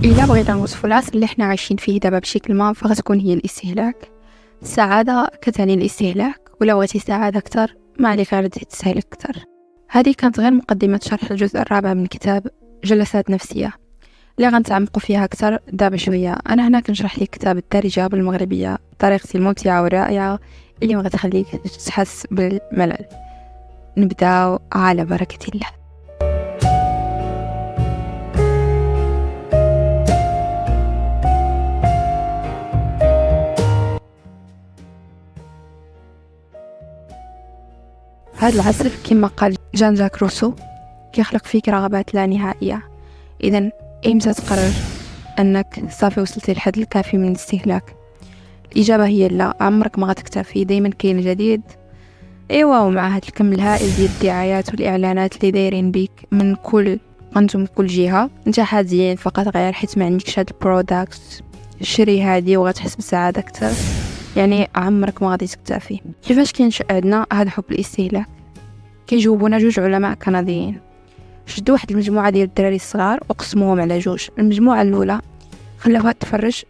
إلا بغينا نوصفو العصر اللي حنا عايشين فيه دابا بشكل ما فغتكون هي الاستهلاك. السعادة كتعني الاستهلاك، ولا بغيتي سعادة أكثر ما عليك غير تستهلك أكثر. هذه كانت غير مقدمة شرح الجزء الرابع من كتاب جلسات نفسية اللي غنتعمقوا فيها أكثر دابا شوية. أنا هنا كنشرح لك كتاب الدارجة بالمغربية بطريقتي الممتعة والرائعة اللي ما غتخليك تحس بالملل. نبداو على بركة الله. هذا العصر كما قال جان جاك روسو كيخلق فيك رغبات لا نهائية. إذن إمتى تقرر أنك صافي وصلتي للحد الكافي من الاستهلاك؟ الإجابة هي لا، عمرك ما غتكتفي، دايما كاين جديد. ايوا، ومع هذا الكم الهائل ديال الدعايات والإعلانات اللي دايرين بيك من كل قنت من كل جهة، انت حزين فقط غير حيت ما عندكش هاد البرودكت، شري هادي وغتحس بسعادة أكثر. يعني عمرك ما غادي تكتفي. كيفاش كينشأ عندنا هذا حب الاستهلاك؟ كيجاوبونا جوج علماء كنديين، شدوا واحد المجموعه ديال الدراري الصغار وقسموهم على جوج. المجموعه الاولى خلاوها تفرج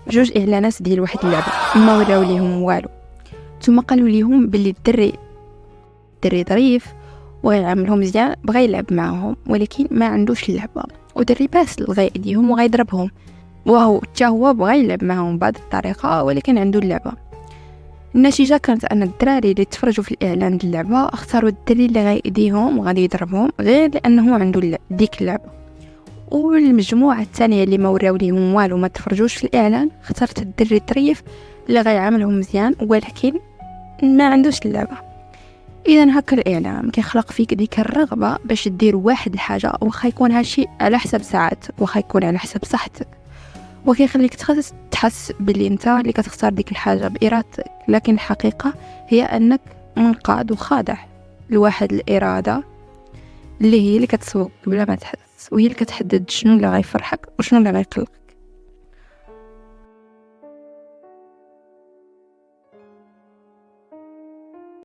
جوج اعلانات ديال واحد اللعبه، ما وراو ليهم والو، ثم قالوا ليهم باللي الدري ظريف وغيعاملهم مزيان، بغى يلعب معاهم ولكن ما عندوش اللعبه، ودري باسل غيأذيهم وغيضربهم، وهو حتى هو بغى يلعب معاهم بهذه الطريقه ولكن عنده اللعبه. النتيجة كانت أن الدراري اللي تفرجوا في الإعلان ديال اللعبة اختاروا الدري اللي غيأذيهم وغادي يضربهم غير لأنه عنده ديك اللعبة، والمجموعة الثانية اللي ما وراو ليهم والو ما تفرجوش في الإعلان اختارت الدري الطريف اللي غيعاملهم مزيان ولكن ما عندوش اللعبة. إذا هكا الإعلام كيخلق فيك ديك الرغبة باش دير واحد الحاجة، وخا يكون هادشي على حساب ساعتك وخا يكون على حساب صحتك، وكيخليك تحس باللي انت اللي كتختار ديك الحاجه بارادتك، لكن الحقيقه هي انك منقاد وخاضع لواحد الاراده اللي هي اللي كتسوق بلا ما تحس، وهي اللي كتحدد شنو اللي غيفرحك وشنو اللي غيقلقك.